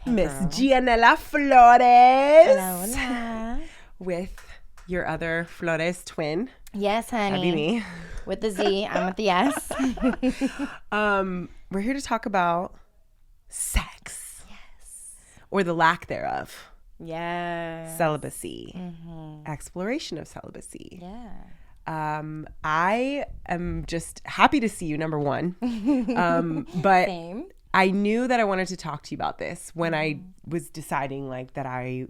Miss Gianella Flores. Hola, hola. With your other Flores twin. Yes, honey. That'd be me. With the Z, I'm with the S. We're here to talk about sex. Yes. Or the lack thereof. Yes. Celibacy. Mm-hmm. Exploration of celibacy. Yeah. I am just happy to see you, number one. But Same. I knew that I wanted to talk to you about this when I was deciding like that I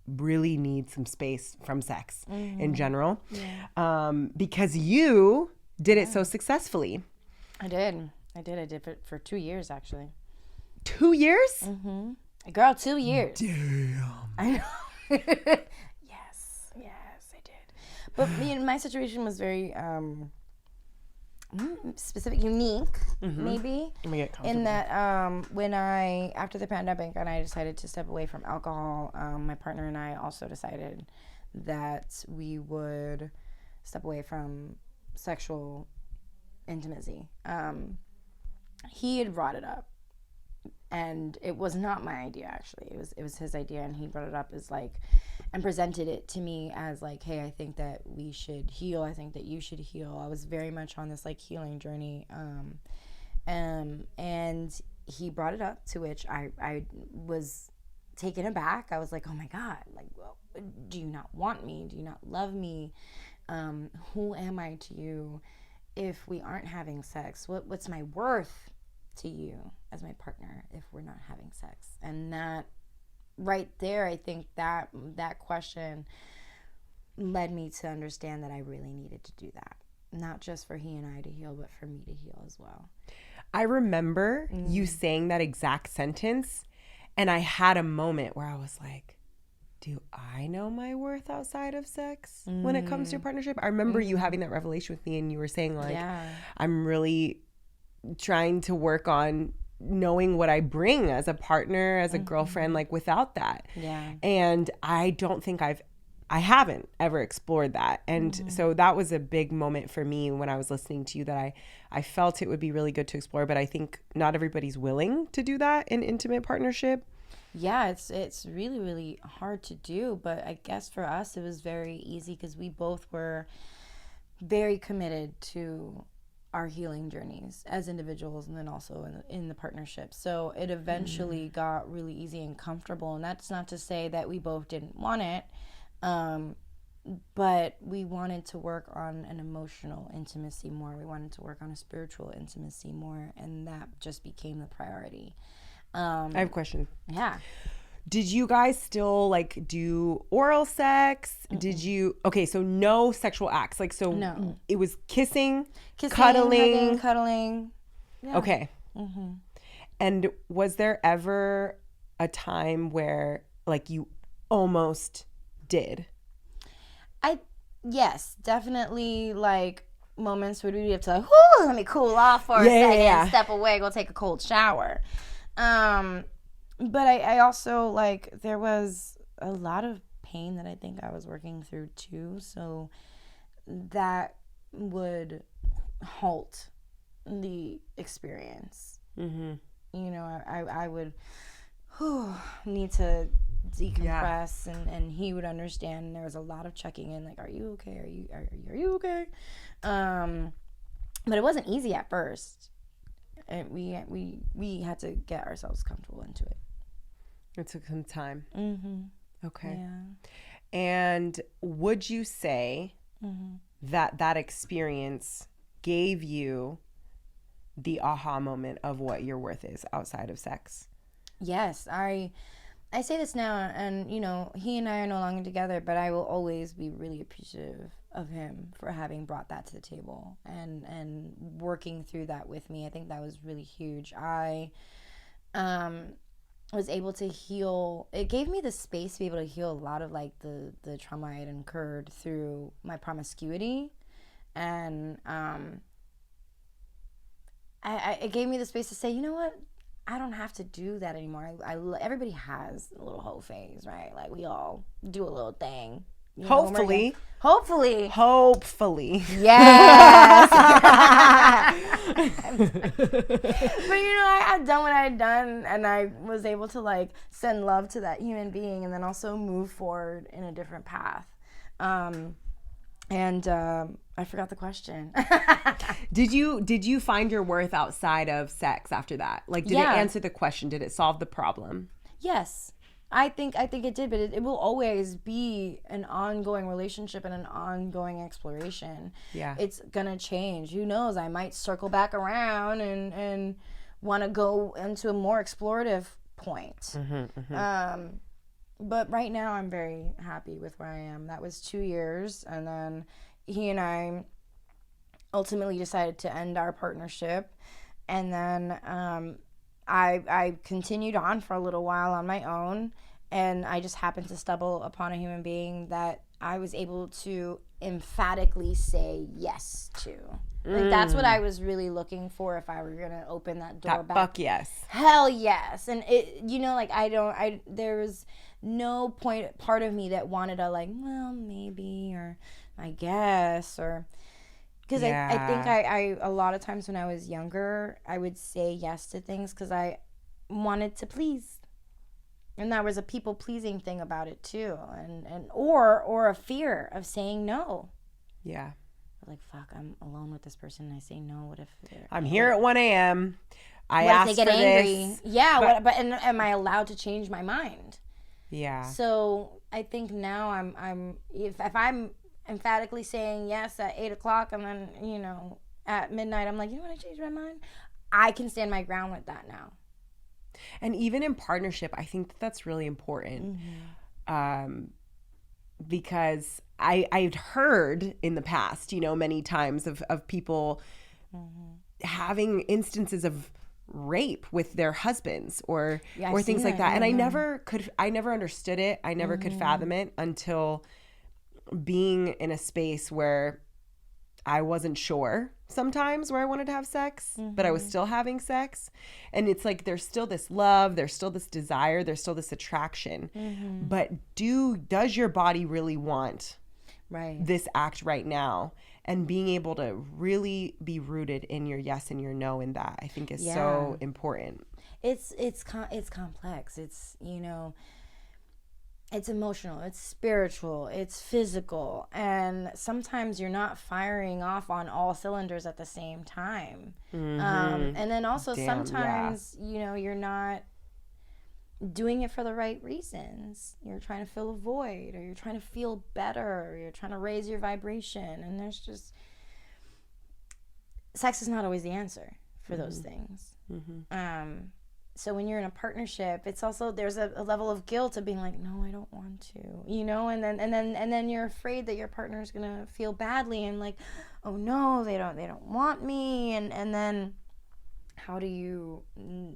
really need some space from sex in general. Yeah. Because you did it so successfully. I did it for 2 years, actually. 2 years? Mm-hmm. Girl, 2 years. Damn. I know. Yes, I did. But my situation was very specific, unique, maybe. Let me get comfortable. In that when after the pandemic and I decided to step away from alcohol, my partner and I also decided that we would step away from sexual intimacy. He had brought it up, and it was not my idea, actually. It was his idea, and he brought it up as like, and presented it to me as like, hey, I think that we should heal. I think that you should heal. I was very much on this like healing journey. And he brought it up, to which I was taken aback. I was like, oh my God, like, well, do you not want me? Do you not love me? Who am I to you if we aren't having sex? What's my worth to you as my partner if we're not having sex? And that right there, I think that question led me to understand that I really needed to do that. Not just for he and I to heal, but for me to heal as well. I remember you saying that exact sentence, and I had a moment where I was like, do I know my worth outside of sex when it comes to a partnership? I remember you having that revelation with me, and you were saying like, I'm really trying to work on knowing what I bring as a partner, as a girlfriend, like without that. Yeah. And I don't think I haven't ever explored that. And so that was a big moment for me when I was listening to you, that I felt it would be really good to explore, but I think not everybody's willing to do that in intimate partnership. Yeah, it's really, really hard to do, but I guess for us it was very easy because we both were very committed to our healing journeys as individuals, and then also in the partnership. So it eventually got really easy and comfortable, and that's not to say that we both didn't want it, but we wanted to work on an emotional intimacy more. We wanted to work on a spiritual intimacy more, and that just became the priority. I have a question. Yeah. Did you guys still like do oral sex? Did you, okay, so no sexual acts. Like, so No. it was kissing, Hugging, cuddling. Yeah. Okay. And was there ever a time where like you almost did? Yes, definitely, like moments where we have to like, let me cool off for a second, step away, go take a cold shower. But I also, like, there was a lot of pain that I think I was working through too, so that would halt the experience. You know, I would need to decompress, and he would understand. There was a lot of checking in, like, are you okay? Are you okay? But it wasn't easy at first. And we had to get ourselves comfortable into it. It took some time. Okay. Yeah. And would you say that experience gave you the aha moment of what your worth is outside of sex? Yes, I say this now, and you know, he and I are no longer together, but I will always be really appreciative of him for having brought that to the table and working through that with me. I think that was really huge. I was able to heal. It gave me the space to be able to heal a lot of like the trauma I had incurred through my promiscuity, and it gave me the space to say, you know what, I don't have to do that anymore. Everybody has a little hoe phase, right? Like, we all do a little thing Hopefully. Hopefully. Yes. But I had done what I had done, and I was able to like send love to that human being, and then also move forward in a different path. I forgot the question. Did you find your worth outside of sex after that? Like, did it answer the question? Did it solve the problem? Yes. I think it did, but it will always be an ongoing relationship and an ongoing exploration. Yeah. It's gonna change. Who knows? I might circle back around and want to go into a more explorative point. But right now I'm very happy with where I am. That was 2 years, and then he and I ultimately decided to end our partnership, and then I continued on for a little while on my own, and I just happened to stumble upon a human being that I was able to emphatically say yes to. Like, that's what I was really looking for if I were going to open that door back. Fuck yes. Hell yes. And it, there was no part of me that wanted to like, well, maybe, or I guess, or... Because I think I a lot of times when I was younger, I would say yes to things because I wanted to please. And there was a people-pleasing thing about it too. Or a fear of saying no. Yeah. Like, fuck, I'm alone with this person and I say no. What if... I'm here at 1 a.m. I what asked if they get for angry? this. Yeah, but am I allowed to change my mind? Yeah. So I think now I'm if I'm emphatically saying yes at 8:00, and then at midnight I'm like, I changed my mind. I can stand my ground with that now. And even in partnership, I think that's really important. Because I've heard in the past, many times of people having instances of rape with their husbands or things like that. And I never understood it. I never could fathom it until being in a space where I wasn't sure sometimes where I wanted to have sex, but I was still having sex. And it's like, there's still this love, there's still this desire, there's still this attraction. But does your body really want this act right now? And being able to really be rooted in your yes and your no in that, I think is so important. It's complex. It's, it's emotional, it's spiritual, it's physical, and sometimes you're not firing off on all cylinders at the same time. And then also sometimes, you're not doing it for the right reasons. You're trying to fill a void, or you're trying to feel better, or you're trying to raise your vibration, and there's just... Sex is not always the answer for those things. So when you're in a partnership, it's also, there's a level of guilt of being like, no, I don't want to, and then you're afraid that your partner's gonna feel badly and like, oh no, they don't want me, and then how do you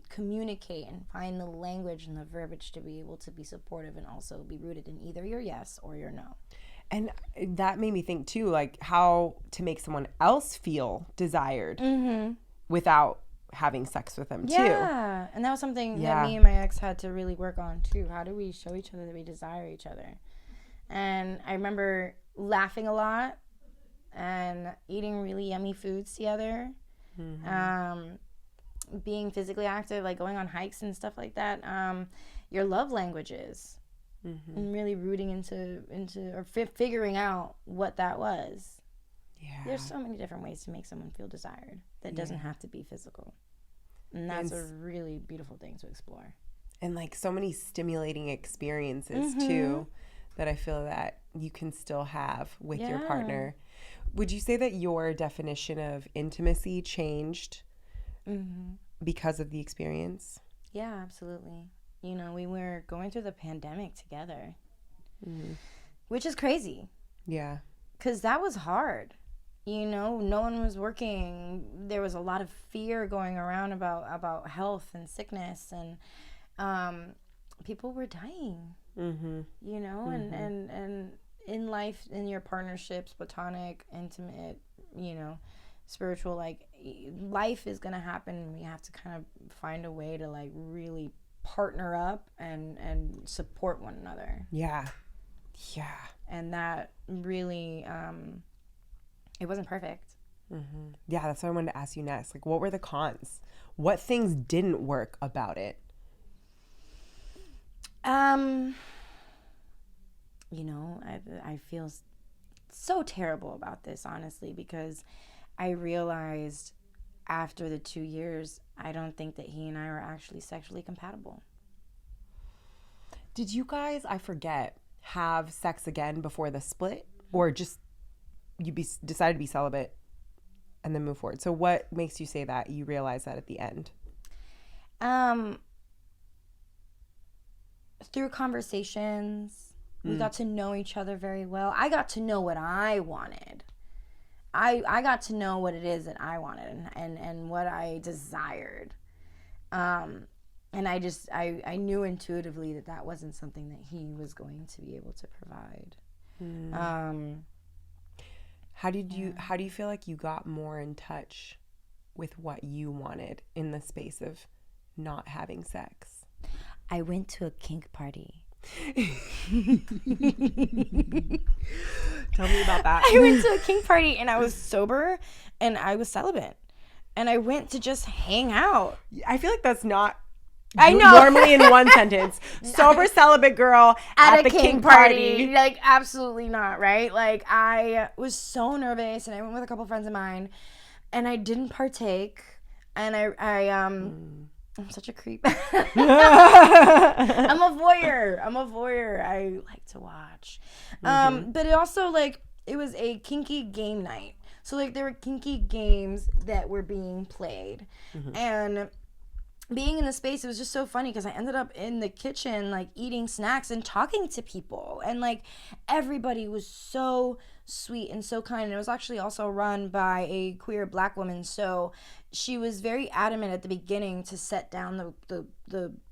communicate and find the language and the verbiage to be able to be supportive and also be rooted in either your yes or your no? And that made me think too, like how to make someone else feel desired without having sex with them too. Yeah, and that was something that me and my ex had to really work on too. How do we show each other that we desire each other? And I remember laughing a lot and eating really yummy foods together, being physically active, like going on hikes and stuff like that. Your love languages, and really rooting into or figuring out what that was. Yeah, there's so many different ways to make someone feel desired that doesn't have to be physical. And that's a really beautiful thing to explore. And like so many stimulating experiences too that I feel that you can still have with your partner. Would you say that your definition of intimacy changed because of the experience? Yeah, absolutely. We were going through the pandemic together, which is crazy. Yeah. Because that was hard. No one was working. There was a lot of fear going around about health and sickness, and people were dying. And in life, in your partnerships, platonic, intimate, spiritual, like life is gonna happen, and we have to kind of find a way to like really partner up and support one another. Yeah. Yeah. And that really, it wasn't perfect. Mm-hmm. Yeah, that's what I wanted to ask you next. Like, what were the cons? What things didn't work about it? You know, I feel so terrible about this, honestly, because I realized after the 2 years, I don't think that he and I were actually sexually compatible. Did you guys, I forget, have sex again before the split? Or just decided to be celibate and then move forward? So what makes you say that you realize that at the end? Through conversations, we got to know each other very well. I got to know what I wanted. I got to know what it is that I wanted and what I desired. And I knew intuitively that wasn't something that he was going to be able to provide. How do you feel like you got more in touch with what you wanted in the space of not having sex? I went to a kink party. Tell me about that. I went to a kink party and I was sober and I was celibate. And I went to just hang out. I feel like that's not I know. normally in one sentence. Sober celibate girl at the kink party. Like, absolutely not, right? Like, I was so nervous and I went with a couple friends of mine and I didn't partake. And I'm such a creep. I'm a voyeur. I like to watch. But it also, like, it was a kinky game night. So, like, there were kinky games that were being played. And being in the space, it was just so funny because I ended up in the kitchen, like, eating snacks and talking to people. And, like, everybody was so sweet and so kind. And it was actually also run by a queer Black woman. So she was very adamant at the beginning to set down the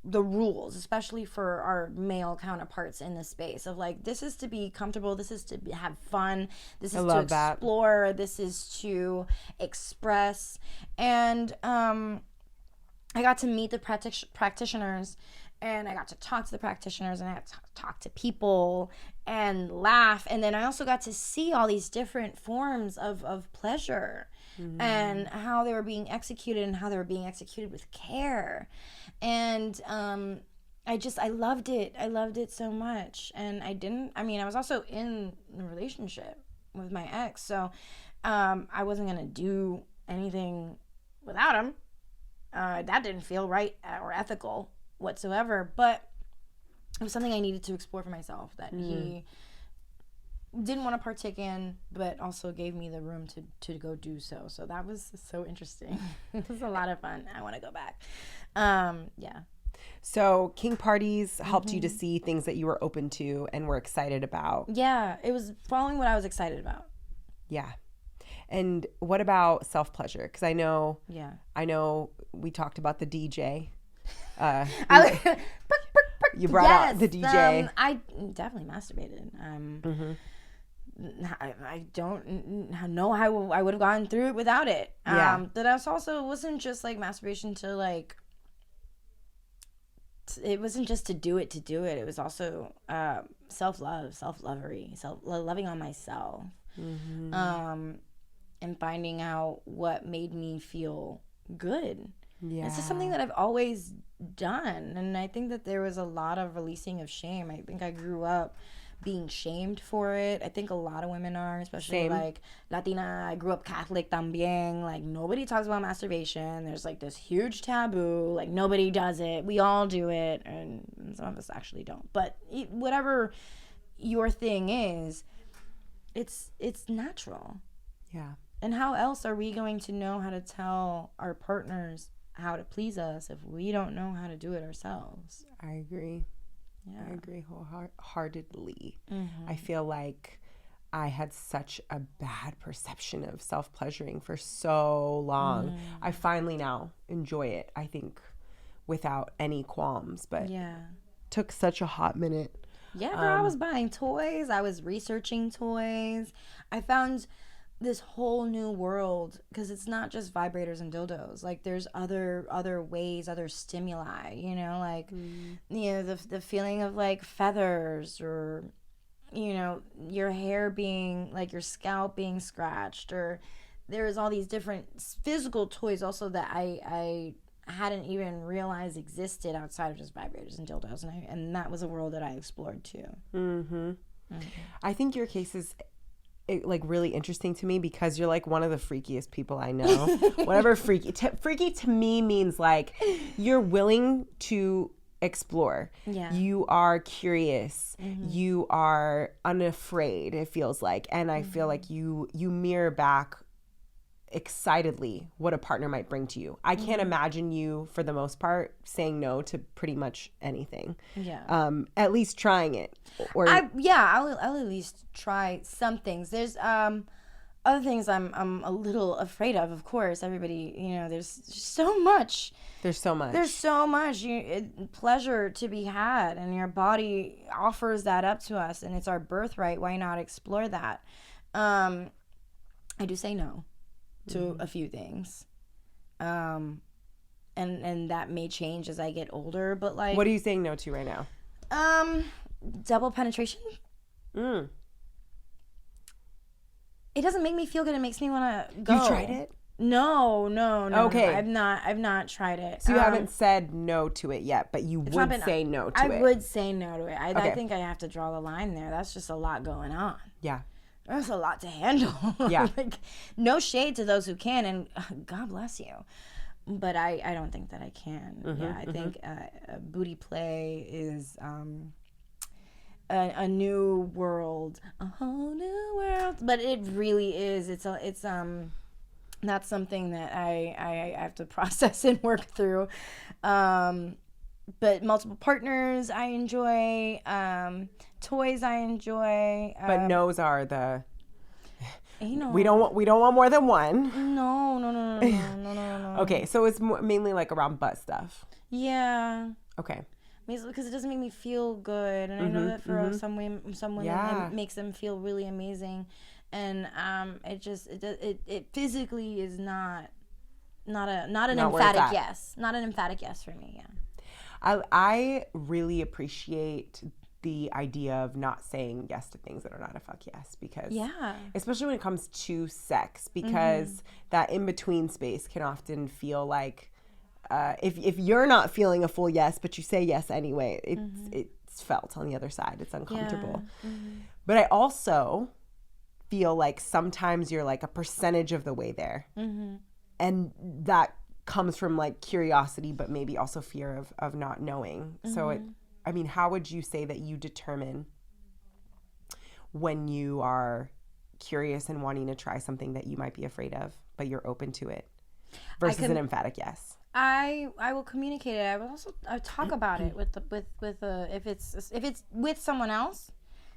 rules, especially for our male counterparts in the space of, like, this is to be comfortable, this is to have fun, this is to explore, this is to express. And I got to meet the practitioners, and I got to talk to the practitioners, and I got to talk to people and laugh. And then I also got to see all these different forms of pleasure and how they were being executed and how they were being executed with care. And I loved it. I loved it so much. And I was also in a relationship with my ex, so I wasn't going to do anything without him. That didn't feel right or ethical whatsoever, but it was something I needed to explore for myself that he didn't want to partake in, but also gave me the room to go do so. So that was so interesting. It was a lot of fun. I want to go back. Yeah. So kink parties helped you to see things that you were open to and were excited about. Yeah, it was following what I was excited about. Yeah. And what about self-pleasure? Because I know we talked about the DJ. You brought out the DJ. I definitely masturbated. I don't know how I would have gone through it without it. But I wasn't just like masturbation to like. It wasn't just to do it. It was also self-love, self-lovery, loving on myself. And finding out what made me feel good. Yeah. It's just something that I've always done. And I think that there was a lot of releasing of shame. I think I grew up being shamed for it. I think a lot of women are, especially like Latina. I grew up Catholic también. Like, nobody talks about masturbation. There's like this huge taboo. Like, nobody does it. We all do it. And some of us actually don't. But whatever your thing is, it's natural. Yeah. And how else are we going to know how to tell our partners how to please us if we don't know how to do it ourselves? I agree. Yeah. I agree wholeheartedly. I feel like I had such a bad perception of self-pleasuring for so long. I finally now enjoy it, I think, without any qualms. But took such a hot minute. Yeah, girl, I was buying toys. I was researching toys. I found this whole new world because it's not just vibrators and dildos. Like, there's other ways, other stimuli, you know, like you know, the feeling of like feathers or you know, your hair being, like your scalp being scratched, or there's all these different physical toys also that I hadn't even realized existed outside of just vibrators and dildos, and that was a world that I explored too. I think your case is like really interesting to me because you're like one of the freakiest people I know. Whatever freaky to me means like you're willing to explore. Yeah. You are curious. You are unafraid, it feels like. And I feel like you mirror back excitedly what a partner might bring to you. I can't imagine you, for the most part, saying no to pretty much anything. Yeah. At least trying it. Or I'll at least try some things. There's other things I'm a little afraid of course. Everybody, you know, there's so much. There's so much. Pleasure to be had, and your body offers that up to us, and it's our birthright. Why not explore that? I do say no to a few things, and that may change as I get older. But like, what are you saying no to right now? Double penetration. It doesn't make me feel good. It makes me want to go. You tried it? No. Okay. No, I've not tried it. So you haven't said no to it yet, but you would say no to it. I would say no to it. I think I have to draw the line there. That's just a lot going on. Yeah. That's a lot to handle. Yeah. Like, no shade to those who can, and God bless you. But I don't think that I can. I think booty play is a new world, a whole new world. But it really is. It's that's something that I have to process and work through. But multiple partners I enjoy. Toys I enjoy. But no's are the. You know, we don't want more than one. No. Okay, so it's mainly like around butt stuff. Yeah. Okay. Because it doesn't make me feel good, and I know that for some women, it makes them feel really amazing, and it physically is not an emphatic yes, not an emphatic yes for me. Yeah. I really appreciate the idea of not saying yes to things that are not a fuck yes, because especially when it comes to sex, because that in-between space can often feel like if you're not feeling a full yes but you say yes anyway, it's felt on the other side. It's uncomfortable. But I also feel like sometimes you're like a percentage of the way there, and that comes from like curiosity, but maybe also fear of not knowing. So I mean, how would you say that you determine when you are curious and wanting to try something that you might be afraid of, but you're open to it, versus an emphatic yes? I will communicate it. I talk about it if it's with someone else.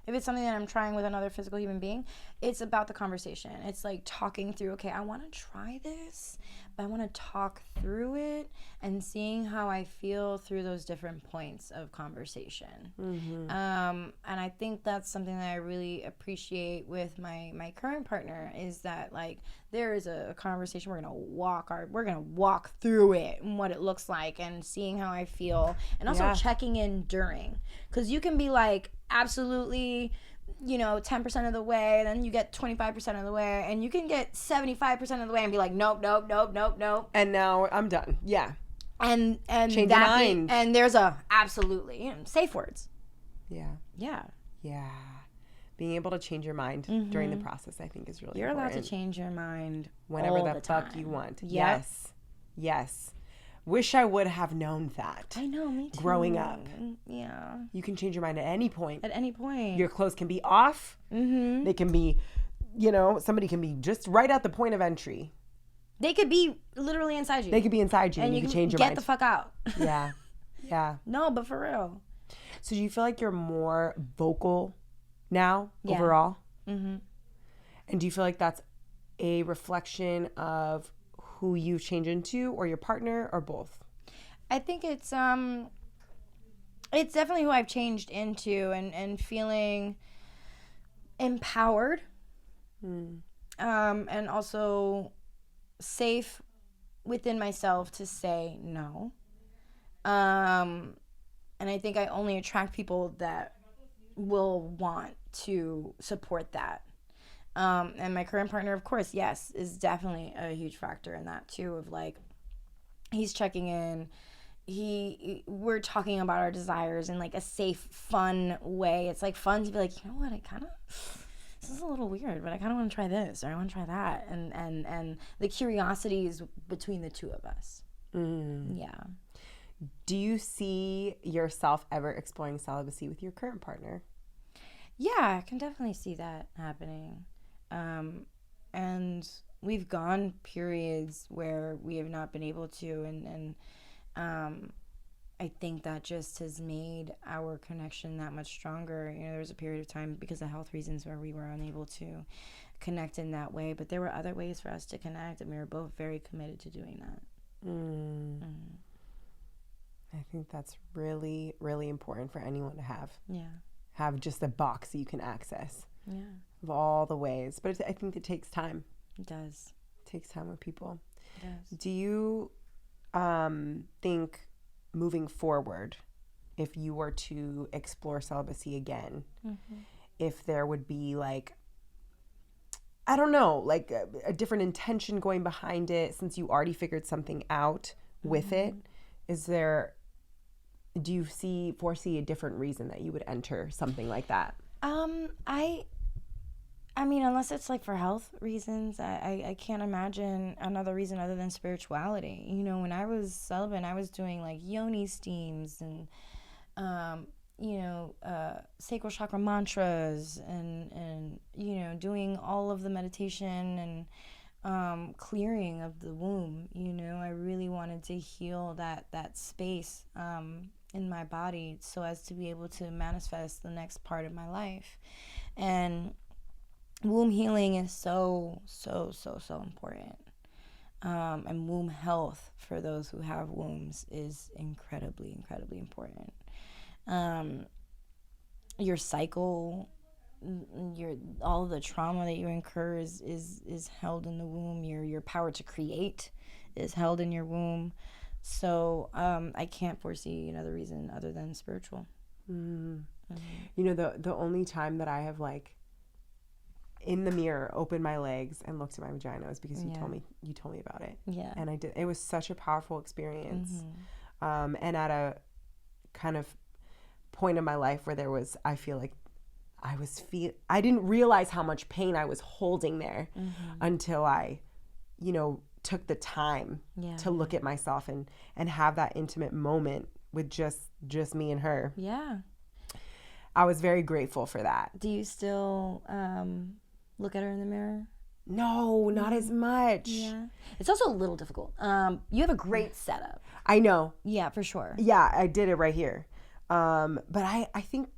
If it's something that I'm trying with another physical human being, it's about the conversation. It's like talking through, okay, I want to try this, but I want to talk through it and seeing how I feel through those different points of conversation. And I think that's something that I really appreciate with my current partner, is that like there is a conversation. We're gonna walk through it and what it looks like, and seeing how I feel, and also checking in during, because you can be like, absolutely, 10% of the way, then you get 25% of the way, and you can get 75% of the way and be like, nope. And now I'm done. Yeah. And change your mind. And there's a absolutely safe words. Yeah. Being able to change your mind during the process, I think, is really You're important. allowed to change your mind whenever all the fuck time. you want. Yep. Yes. Wish I would have known that. I know, me too. Growing up. Yeah. You can change your mind at any point. At any point. Your clothes can be off. They can be, somebody can be just right at the point of entry. They could be literally inside you. They could be inside you, and you can change your mind. Get the fuck out. Yeah. No, but for real. So do you feel like you're more vocal now overall? And do you feel like that's a reflection of who you change into, or your partner, or both? I think it's definitely who I've changed into, and feeling empowered, and also safe within myself to say no. And I think I only attract people that will want to support that. And my current partner, of course, yes, is definitely a huge factor in that too, of like, he's checking in. We're talking about our desires in like a safe, fun way. It's like fun to be like, you know what, this is a little weird, but I kind of want to try this, or I want to try that. And the curiosity is between the two of us. Yeah. Do you see yourself ever exploring celibacy with your current partner? Yeah, I can definitely see that happening. And we've gone periods where we have not been able to, and I think that just has made our connection that much stronger. You know, there was a period of time because of health reasons where we were unable to connect in that way, but there were other ways for us to connect, and we were both very committed to doing that. I think that's really, really important for anyone to have. Yeah. Have just a box that you can access. Yeah. Of all the ways. But I think it takes time. It does. It takes time with people. It does. Do you think moving forward, if you were to explore celibacy again, if there would be like, I don't know, like a different intention going behind it, since you already figured something out with it, do you foresee a different reason that you would enter something like that? I mean, unless it's like for health reasons, I can't imagine another reason other than spirituality. You know, when I was celibate, I was doing like yoni steams and, sacral chakra mantras and, doing all of the meditation and clearing of the womb. You know, I really wanted to heal that space in my body so as to be able to manifest the next part of my life. And womb healing is so important. And womb health for those who have wombs is incredibly important. Your cycle, all of the trauma that you incur is held in the womb. Your power to create is held in your womb. So I can't foresee another reason other than spiritual. You know, the only time that I have like in the mirror opened my legs and looked at my vagina was because you told me about it. Yeah. And I did. It was such a powerful experience. And at a kind of point in my life where I feel like I didn't realize how much pain I was holding there until I, took the time to look at myself and have that intimate moment with just me and her. Yeah. I was very grateful for that. Do you still look at her in the mirror? No, not as much. Yeah. It's also a little difficult. You have a great setup. I know. Yeah, for sure. Yeah, I did it right here. But I think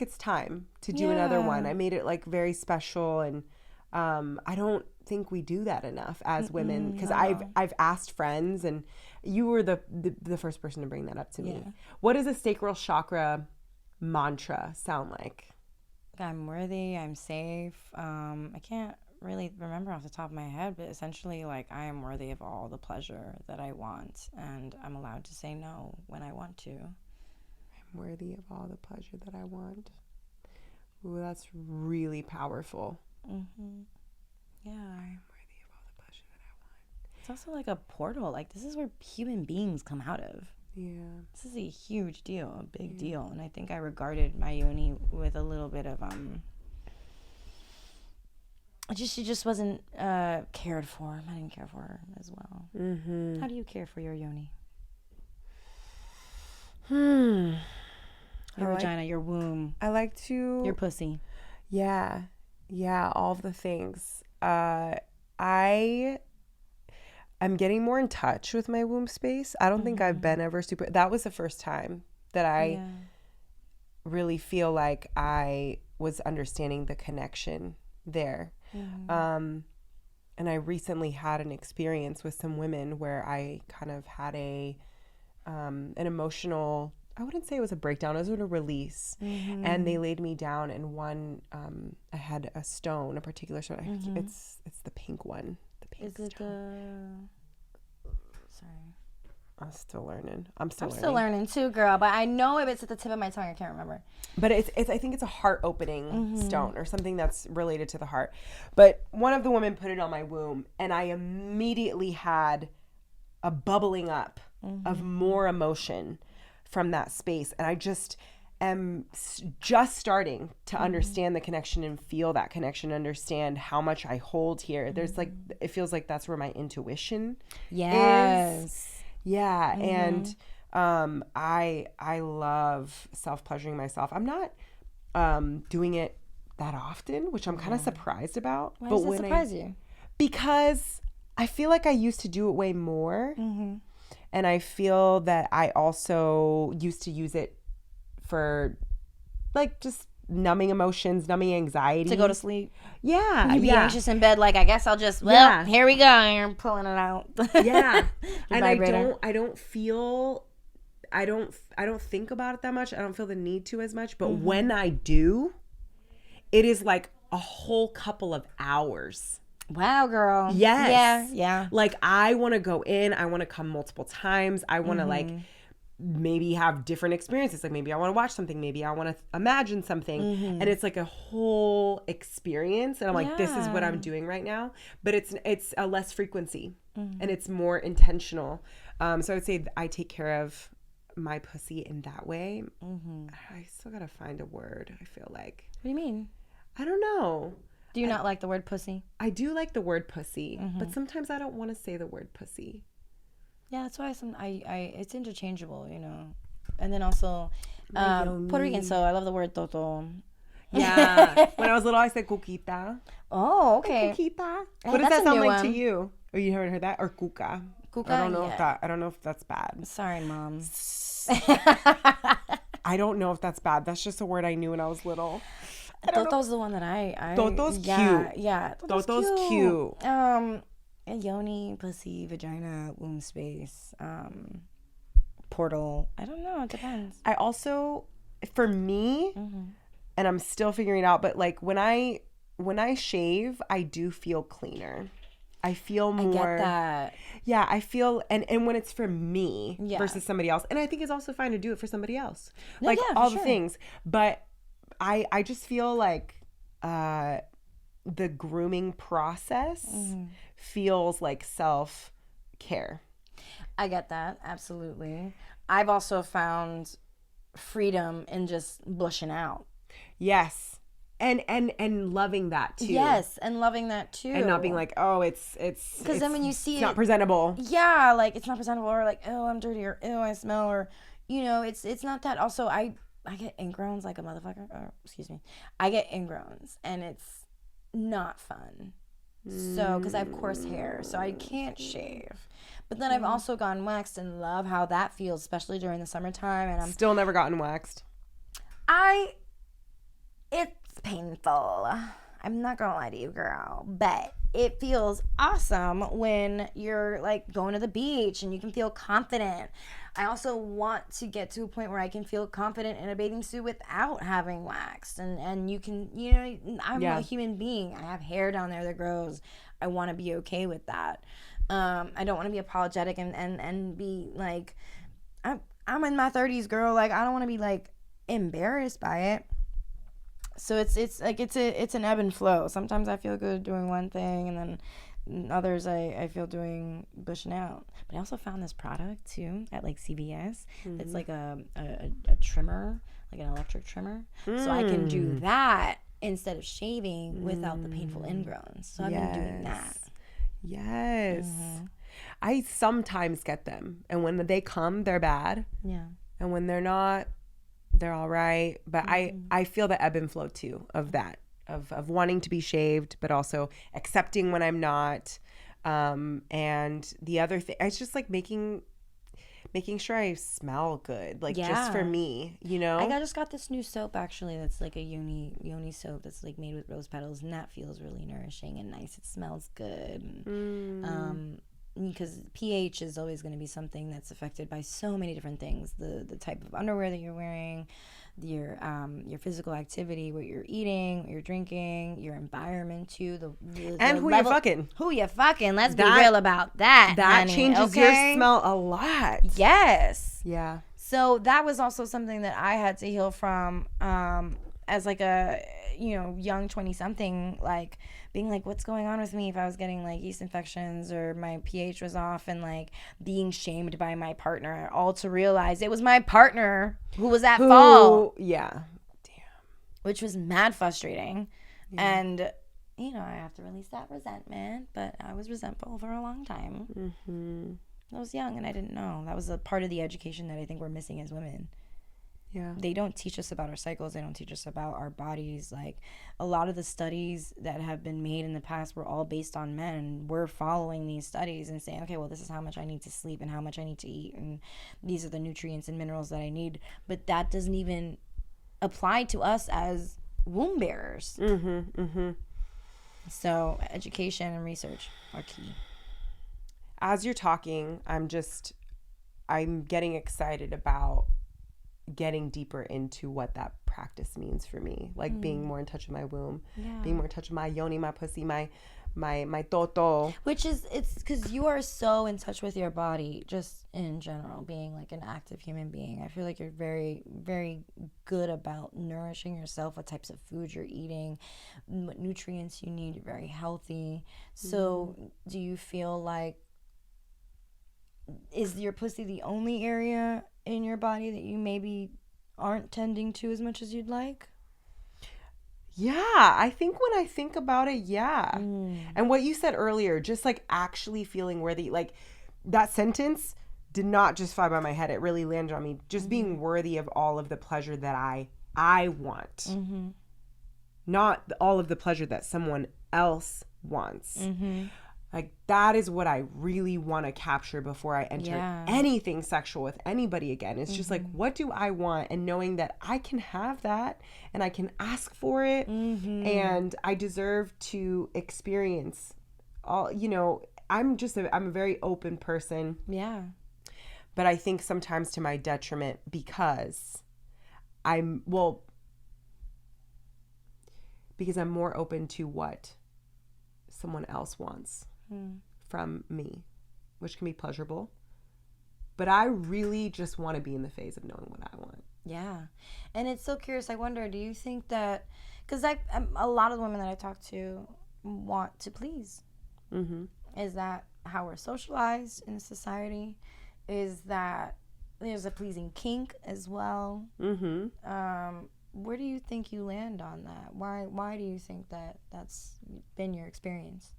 it's time to do another one. I made it like very special, and I don't think we do that enough as women, because I've asked friends, and you were the first person to bring that up to me. What does a sacral chakra mantra sound like? I'm worthy, I'm safe. I can't really remember off the top of my head, but essentially like I am worthy of all the pleasure that I want, and I'm allowed to say no when I want to. I'm worthy of all the pleasure that I want. Ooh, that's really powerful. Yeah. I'm worthy of all the pleasure that I want. It's also like a portal. Like, this is where human beings come out of. Yeah. This is a huge deal, a big deal. And I think I regarded my yoni with a little bit of, she just wasn't cared for. I didn't care for her as well. How do you care for your yoni? Your vagina, your womb. I like to... Your pussy. Yeah, all of the things. I'm getting more in touch with my womb space. I don't think I've been ever super... That was the first time that I really feel like I was understanding the connection there. And I recently had an experience with some women where I kind of had an emotional... I wouldn't say it was a breakdown. It was a release. And they laid me down, and I had a stone, a particular stone. It's the pink one. The pink stone. Sorry. I'm still learning. I'm still learning too, girl. But I know if it's at the tip of my tongue, I can't remember. But it's I think it's a heart opening stone or something that's related to the heart. But one of the women put it on my womb, and I immediately had a bubbling up of more emotion from that space. And I just am just starting to understand the connection and feel that connection, understand how much I hold here. There's like, it feels like that's where my intuition is. Yeah. And I love self-pleasuring myself. I'm not doing it that often, which I'm kind of surprised about. Why does it surprise you? Because I feel like I used to do it way more. And I feel that I also used to use it for like just numbing emotions, numbing anxiety. To go to sleep. Yeah. You'd be anxious in bed, like, I guess I'll just, here we go. And you're pulling it out. Yeah. And I don't think about it that much. I don't feel the need to as much. But when I do, it is like a whole couple of hours. Wow, girl. Yes. Yeah. Like, I want to go in. I want to come multiple times. I want to like maybe have different experiences. Like, maybe I want to watch something. Maybe I want to imagine something. And it's like a whole experience. And I'm like, this is what I'm doing right now. But it's a less frequency and it's more intentional. So I would say I take care of my pussy in that way. I still got to find a word, I feel like. What do you mean? I don't know. Do you not like the word pussy? I do like the word pussy, but sometimes I don't want to say the word pussy. Yeah, that's why I it's interchangeable, you know. And then also Puerto Rican, so I love the word toto. Yeah. When I was little, I said coquita. Oh, okay. Coquita. What does that sound like to you? Oh, you haven't heard that? Or cuca? Cuca. I don't know if that's bad. Sorry, Mom. I don't know if that's bad. That's just a word I knew when I was little. Toto's the one that I Toto's cute. cute. Yeah. Toto's cute. Yoni, pussy, vagina, womb space, portal. I don't know. It depends. I also, for me, and I'm still figuring it out, but like when I shave, I do feel cleaner. I feel more. I get that. Yeah, I feel, and when it's for me versus somebody else, and I think it's also fine to do it for somebody else, like all the things. But I just feel like the grooming process feels like self-care. I get that, absolutely. I've also found freedom in just blushing out. Yes. And loving that too. Yes, and loving that too. And not being like, oh, it's because then when you see it's not presentable. Yeah, like it's not presentable, or like, oh, I'm dirty, or oh, I smell, or you know, it's not that. Also, I get ingrowns like a motherfucker. Or, excuse me, I get ingrowns, and it's not fun. So, because I have coarse hair, so I can't shave. But then I've also gotten waxed and love how that feels, especially during the summertime. And I'm still never gotten waxed. It's painful. I'm not gonna lie to you, girl, but it feels awesome when you're like going to the beach and you can feel confident. I also want to get to a point where I can feel confident in a bathing suit without having waxed, and you can, you know, I'm a human being. I have hair down there that grows. I want to be okay with that. I don't want to be apologetic and be like, I'm in my 30s, girl. Like, I don't want to be like embarrassed by it. So it's like it's an ebb and flow. Sometimes I feel good doing one thing, and then others I feel doing bushing out. But I also found this product too at like CVS. It's like a trimmer, like an electric trimmer. So I can do that instead of shaving without the painful ingrowns. So I've been doing that. Yes. I sometimes get them, and when they come, they're bad. Yeah. And when they're not, they're all right. But I feel the ebb and flow too of that, of wanting to be shaved, but also accepting when I'm not. And the other thing, it's just like making sure I smell good, like just for me, you know. I just got this new soap actually that's like a yoni soap that's like made with rose petals, and that feels really nourishing and nice. It smells good. Because pH is always going to be something that's affected by so many different things. The type of underwear that you're wearing, your physical activity, what you're eating, what you're drinking, your environment too, and who you're fucking. Who you fucking. Let's be real about that. That honey, changes your smell a lot. Yes. Yeah. So that was also something that I had to heal from, as like a, young 20-something, like being like, what's going on with me if I was getting like yeast infections or my pH was off, and like being shamed by my partner, all to realize it was my partner who was at fault. Yeah. Damn. Which was mad frustrating. Yeah. And, I have to release that resentment, but I was resentful for a long time. Mm-hmm. I was young and I didn't know. That was a part of the education that I think we're missing as women. Yeah. They don't teach us about our cycles. They don't teach us about our bodies. Like, a lot of the studies that have been made in the past were all based on men. We're following these studies and saying, okay, well, this is how much I need to sleep and how much I need to eat, and these are the nutrients and minerals that I need. But that doesn't even apply to us as womb bearers. Mm-hmm. Mm-hmm. So education and research are key. As you're talking, I'm getting excited about getting deeper into what that practice means for me, like being more in touch with my womb, being more in touch with my yoni, my pussy, my toto. Which is, it's because you are so in touch with your body, just in general, being like an active human being. I feel like you're very, very good about nourishing yourself, what types of food you're eating, what nutrients you need. You're very healthy. So do you feel like, is your pussy the only area in your body that you maybe aren't tending to as much as you'd like? Yeah, I think when I think about it, yeah. And what you said earlier, just like actually feeling worthy, like that sentence did not just fly by my head. It really landed on me. Just being worthy of all of the pleasure that I want. Not all of the pleasure that someone else wants. Like, that is what I really want to capture before I enter anything sexual with anybody again. It's just like, what do I want? And knowing that I can have that and I can ask for it and I deserve to experience all, I'm a very open person. Yeah. But I think sometimes to my detriment, because I'm more open to what someone else wants from me, which can be pleasurable. But I really just want to be in the phase of knowing what I want. Yeah. And it's so curious. I wonder, do you think that, because a lot of the women that I talk to want to please. Is that how we're socialized in society? Is that there's a pleasing kink as well? Where do you think you land on that? Why do you think that that's been your experience?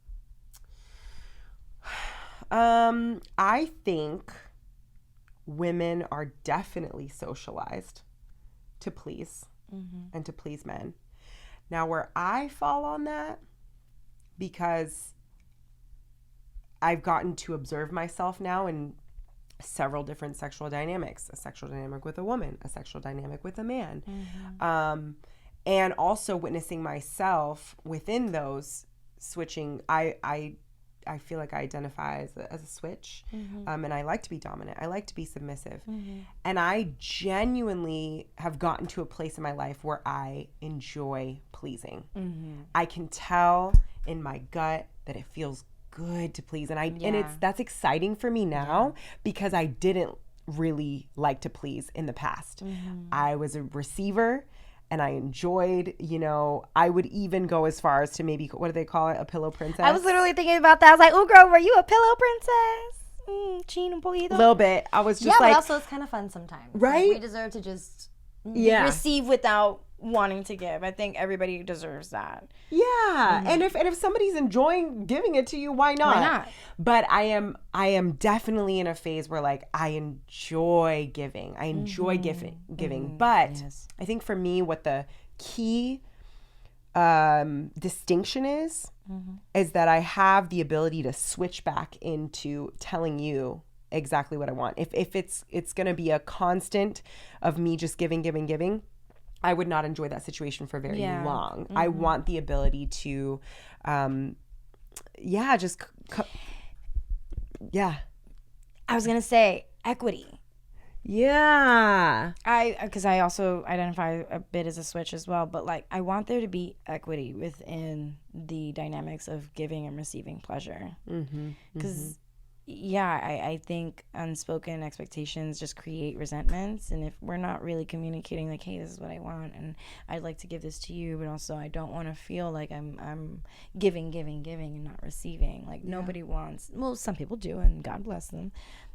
I think women are definitely socialized to please and to please men. Now, where I fall on that, because I've gotten to observe myself now in several different sexual dynamics, a sexual dynamic with a woman, a sexual dynamic with a man, and also witnessing myself within those switching. I feel like I identify as a switch, and I like to be dominant. I like to be submissive. And I genuinely have gotten to a place in my life where I enjoy pleasing. I can tell in my gut that it feels good to please. And that's exciting for me now because I didn't really like to please in the past. I was a receiver. And I enjoyed, I would even go as far as to maybe, what do they call it? A pillow princess. I was literally thinking about that. I was like, oh, girl, were you a pillow princess? Chin un poquito. A little bit. I was just but also it's kind of fun sometimes. Right? Like, we deserve to just receive without wanting to give. I think everybody deserves that. Yeah. And if somebody's enjoying giving it to you, why not? Why not? But I am definitely in a phase where, like, I enjoy giving. I enjoy giving. But I think for me, what the key distinction is that I have the ability to switch back into telling you exactly what I want. If it's going to be a constant of me just giving, I would not enjoy that situation for very long. I want the ability to, I was going to say equity. Yeah. Because I also identify a bit as a switch as well, but like I want there to be equity within the dynamics of giving and receiving pleasure. Because I think unspoken expectations just create resentments, and if we're not really communicating like, hey, this is what I want and I'd like to give this to you, but also I don't want to feel like I'm giving and not receiving. Like nobody wants, well, some people do, and God bless them,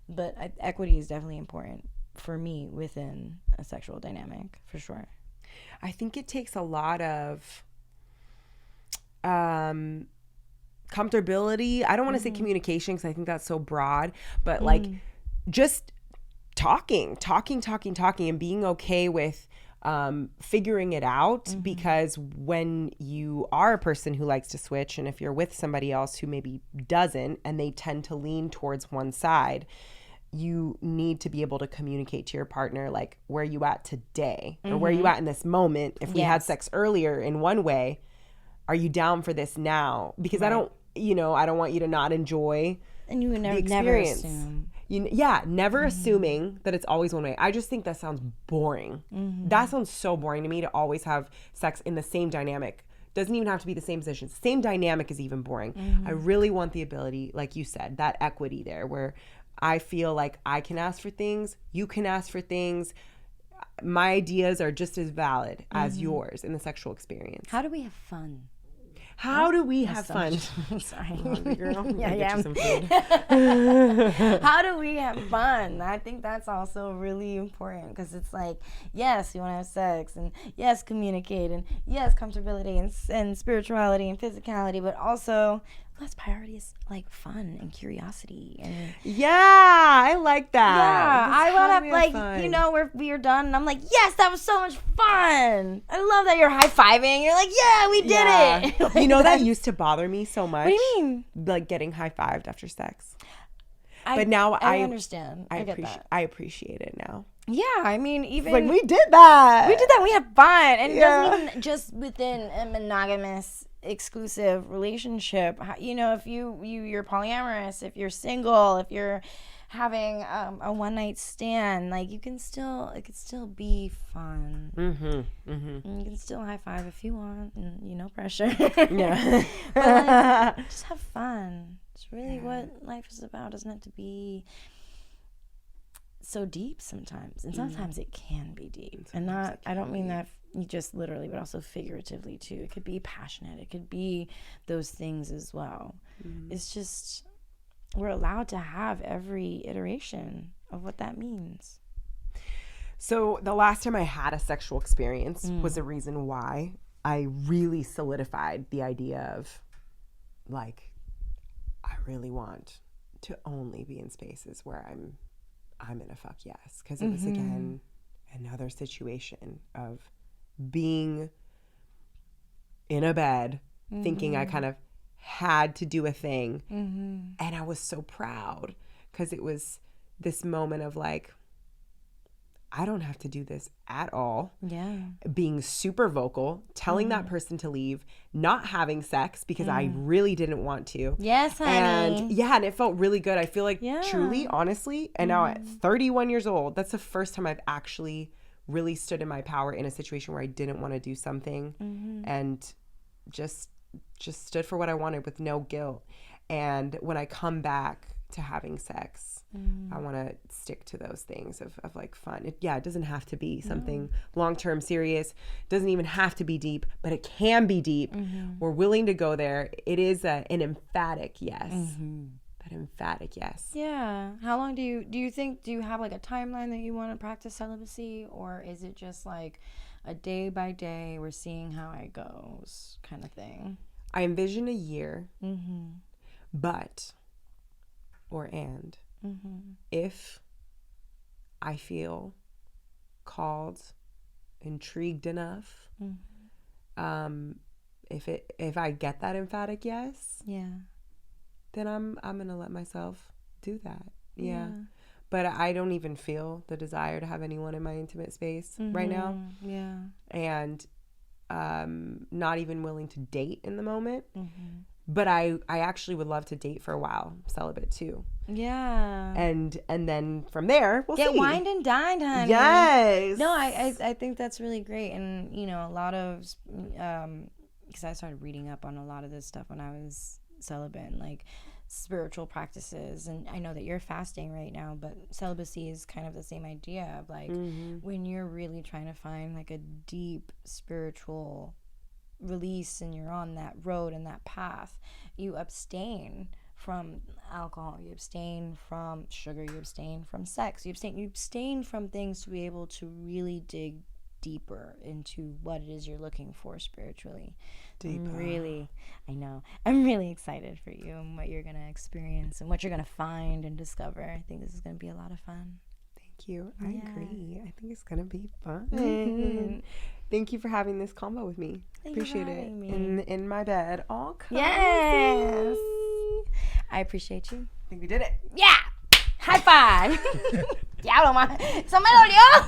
but equity is definitely important for me within a sexual dynamic, for sure. I think it takes a lot of comfortability. I don't want to say communication because I think that's so broad, but like just talking and being okay with figuring it out, because when you are a person who likes to switch, and if you're with somebody else who maybe doesn't and they tend to lean towards one side, you need to be able to communicate to your partner, like, where are you at today? Or where are you at in this moment? If we had sex earlier in one way, are you down for this now? Because I don't want you to not enjoy and you would never, the experience. Never assume. Assuming that it's always one way. I just think that sounds boring. That sounds so boring to me, to always have sex in the same dynamic. Doesn't even have to be the same position. Same dynamic is even boring. I really want the ability, like you said, that equity there, where I feel like I can ask for things, you can ask for things. My ideas are just as valid as yours in the sexual experience. How do we have fun? How do we have fun? Sorry. Hungry girl? Yeah. Some food. How do we have fun? I think that's also really important, because it's like, yes, you want to have sex, and yes, communicate, and yes, comfortability and spirituality and physicality, but also let's priorities like fun and curiosity. And I like that. Yeah, I want to, like, fun. We are done, and I'm like, yes, that was so much fun. I love that you're high-fiving. You're like, yeah, we did it. Like, that used to bother me so much. What do you mean? Like getting high-fived after sex. But now I understand. I appreciate it now. Yeah, I mean, even like we did that. We had fun, and it doesn't even just within a monogamous exclusive relationship. If you're polyamorous, if you're single, if you're having a one night stand, like it could still be fun. And you can still high five if you want, and no pressure. But like, just have fun. It's really what life is about. Doesn't have to be so deep sometimes, and sometimes it can be deep, and not. I don't mean that just literally, but also figuratively too. It could be passionate. It could be those things as well. It's just we're allowed to have every iteration of what that means. So the last time I had a sexual experience was a reason why I really solidified the idea of, like, I really want to only be in spaces where I'm in a fuck yes, because it was again another situation of being in a bed thinking I kind of had to do a thing, and I was so proud because it was this moment of like, I don't have to do this at all. Yeah. Being super vocal, telling that person to leave, not having sex because I really didn't want to. Yes, honey. And it felt really good. I feel like truly, honestly, and now at 31 years old, that's the first time I've actually really stood in my power in a situation where I didn't want to do something and just stood for what I wanted with no guilt. And when I come back to having sex, I want to stick to those things of like fun. It doesn't have to be something long-term serious. It doesn't even have to be deep, but it can be deep. We're willing to go there. It is an emphatic yes. That emphatic yes. Yeah. How long do you have like a timeline that you want to practice celibacy, or is it just like a day by day, we're seeing how it goes kind of thing? I envision a year, but if I feel called, intrigued enough, if I get that emphatic yes, then I'm gonna let myself do that. But I don't even feel the desire to have anyone in my intimate space right now. And not even willing to date in the moment. But I actually would love to date for a while, celibate too. Yeah. And then from there, we'll get see. wined and dined, honey. Yes. No, I think that's really great. And, you know, a lot of, because I started reading up on a lot of this stuff when I was celibate, and like spiritual practices. And I know that you're fasting right now, but celibacy is kind of the same idea of like when you're really trying to find like a deep spiritual release and you're on that road and that path, you abstain from alcohol, you abstain from sugar, you abstain from sex, you abstain from things to be able to really dig deeper into what it is you're looking for spiritually. I'm really excited for you and what you're gonna experience and what you're gonna find and discover. I think this is gonna be a lot of fun. Thank you. I agree. I think it's gonna be fun. Thank you for having this convo with me. Appreciate it. In my bed, all cozy. Yes. I appreciate you. I think we did it. Yeah. High five. Diablo, man. Eso me dolió.